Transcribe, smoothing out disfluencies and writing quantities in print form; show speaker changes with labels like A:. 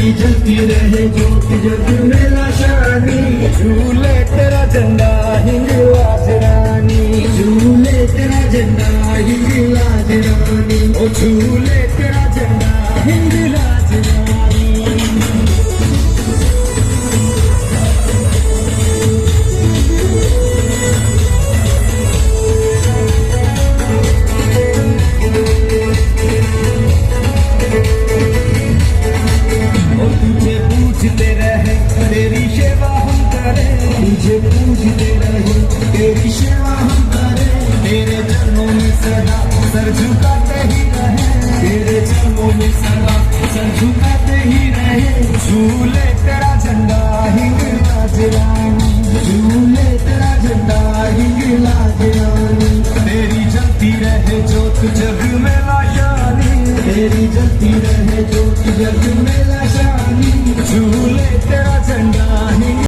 A: तेरी जलती रहे जोत जग में लाशानी, झूले तेरा झंडा हिंगलाज रानी, झूले तेरा झंडा हिंगलाज रानी, ओ झूले तेरा झंडा हिंगलाज रानी। पूजते रहे तेरी सेवा हम करें, तुझे पूजते रहे तेरी सेवा हम करें, तेरे चरणों में सदा सर झुकाते ही रहे, तेरे चरणों में सदा सर झुकाते ही रहे। झूले तेरा झंडा हिंगलाज रानी, झूले तेरा झंडा हिंगलाज रानी, तेरी जलती रहे जोत